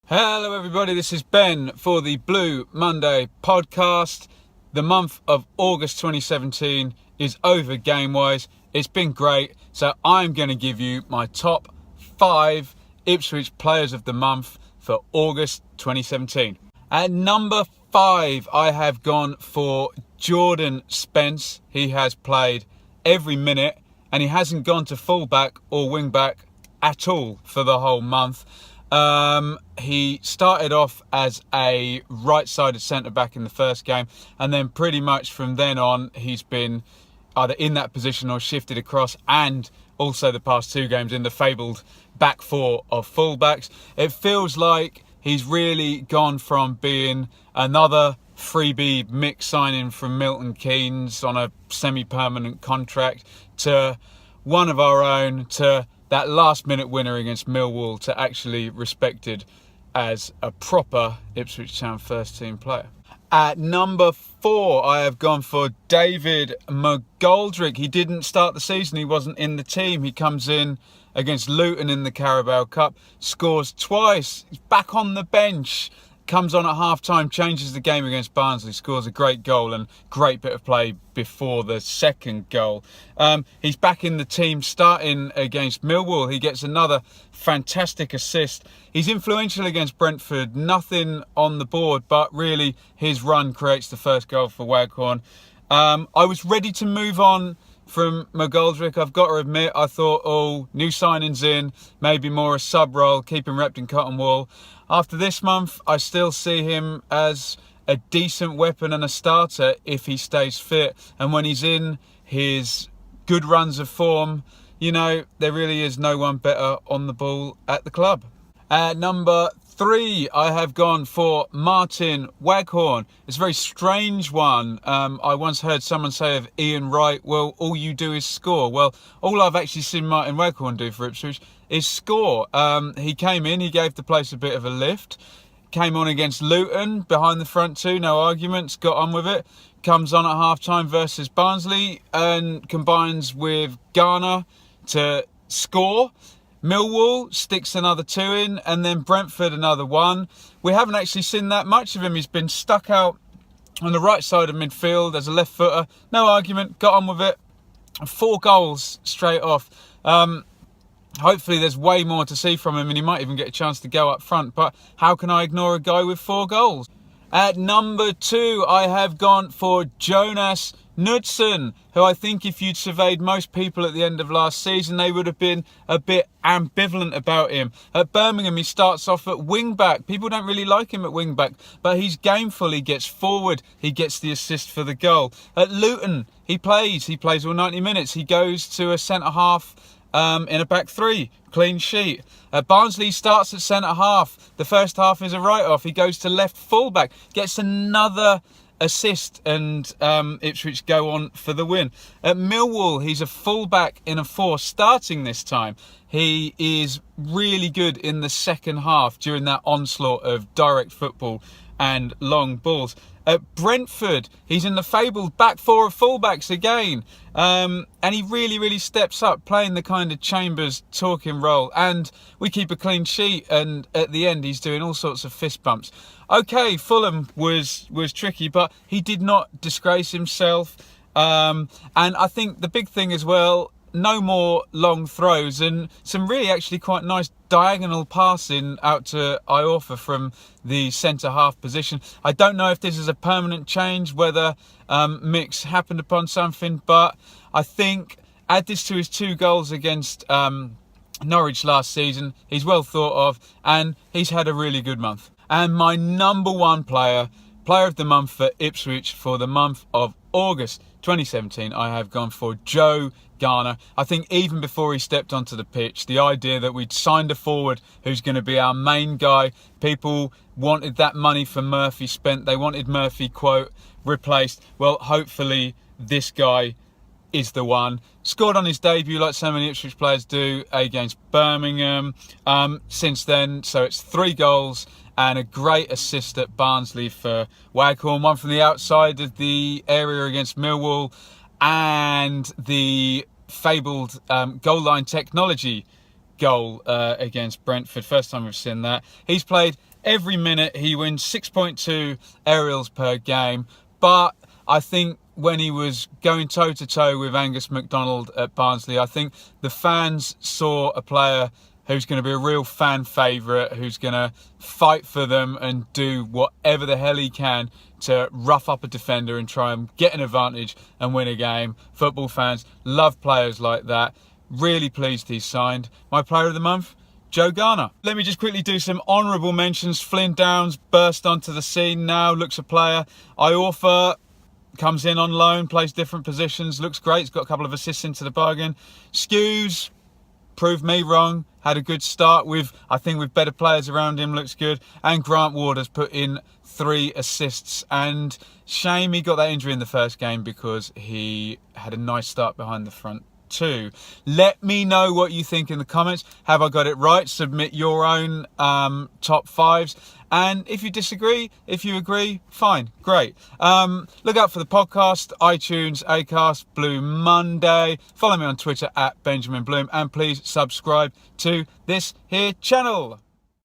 Hello everybody, this is Ben for the Blue Monday podcast. The month of August 2017 is over game-wise. It's been great, so I'm going to give you my top 5 Ipswich players of the month for August 2017. At number 5, I have gone for Jordan Spence. He has played every minute and he hasn't gone to fullback or wingback at all for the whole month. He started off as a right-sided centre-back in the first game, and then pretty much from then on he's been either in that position or shifted across, and also the past 2 games in the fabled back 4 of fullbacks. It feels like he's really gone from being another freebie mix signing from Milton Keynes on a semi-permanent contract to one of our own, to that last-minute winner against Millwall, to actually respected as a proper Ipswich Town first-team player. At number 4, I have gone for David Mcgoldrick. He didn't start the season. He wasn't in the team. He comes in against Luton in the Carabao Cup, scores twice. He's back on the bench. Comes on at half-time, changes the game against Barnsley, scores a great goal and great bit of play before the second goal. He's back in the team starting against Millwall. He gets another fantastic assist. He's influential against Brentford, nothing on the board, but really his run creates the first goal for Waghorn. I was ready to move on from Mcgoldrick. I've got to admit, I thought, new signings in, maybe more a sub role, keep him wrapped in cotton wool. After this month, I still see him as a decent weapon and a starter if he stays fit. And when he's in his good runs of form, you know, there really is no one better on the ball at the club. At number 3, I have gone for Martin Waghorn. It's a very strange one. I once heard someone say of Ian Wright, well, all you do is score. Well, all I've actually seen Martin Waghorn do for Ipswich is score. He came in, he gave the place a bit of a lift. Came on against Luton, behind the front 2, no arguments, got on with it. Comes on at half-time versus Barnsley and combines with Garner to score. Millwall sticks another 2 in, and then Brentford another 1. We haven't actually seen that much of him. He's been stuck out on the right side of midfield as a left footer. No argument, got on with it. 4 goals straight off. Hopefully there's way more to see from him and he might even get a chance to go up front. But how can I ignore a guy with 4 goals? At number 2, I have gone for Jonas Knudsen, who I think if you'd surveyed most people at the end of last season, they would have been a bit ambivalent about him. At Birmingham, he starts off at wing-back. People don't really like him at wing-back, but he's gameful. He gets forward. He gets the assist for the goal. At Luton, he plays all 90 minutes. He goes to a centre-half in a back 3, clean sheet. At Barnsley, he starts at centre-half. The first half is a write-off. He goes to left full-back, gets another assist, and Ipswich go on for the win. At Millwall, he's a full-back in a 4 starting this time. He is really good in the second half during that onslaught of direct football and long balls. At Brentford, he's in the fabled back 4 of fullbacks again. And he really steps up, playing the kind of Chambers talking role. And we keep a clean sheet, and at the end he's doing all sorts of fist bumps. Okay, Fulham was tricky, but he did not disgrace himself. And I think the big thing as well, no more long throws and some really actually quite nice diagonal passing out to Iorfa from the centre-half position. I don't know if this is a permanent change, whether Mix happened upon something, but I think add this to his 2 goals against Norwich last season. He's well thought of and he's had a really good month. And my number 1 player of the month for Ipswich for the month of August 2017, I have gone for Joe Garner. I think even before he stepped onto the pitch, the idea that we'd signed a forward who's going to be our main guy, people wanted that money for Murphy spent. They wanted Murphy, quote, replaced. Well, hopefully this guy is the one. Scored on his debut like so many Ipswich players do against Birmingham. Since then, so it's 3 goals and a great assist at Barnsley for Waghorn. 1 from the outside of the area against Millwall, and the fabled goal line technology goal against Brentford. First time we've seen that. He's played every minute. He wins 6.2 aerials per game. But I think when he was going toe-to-toe with Angus MacDonald at Barnsley, I think the fans saw a player who's going to be a real fan favourite, who's going to fight for them and do whatever the hell he can to rough up a defender and try and get an advantage and win a game. Football fans love players like that. Really pleased he's signed. My player of the month, Joe Garner. Let me just quickly do some honourable mentions. Flynn Downs burst onto the scene now, looks a player. Iorfa comes in on loan, plays different positions, looks great. He's got a couple of assists into the bargain. Skews proved me wrong, had a good start I think with better players around him, looks good. And Grant Ward has put in 3 assists, and shame he got that injury in the first game because he had a nice start behind the front too. Let me know what you think in the comments. Have I got it right? Submit your own top 5s. And if you disagree, if you agree, fine, great. Look out for the podcast, iTunes, Acast, Blue Monday. Follow me on Twitter at Benjamin Bloom, and please subscribe to this here channel.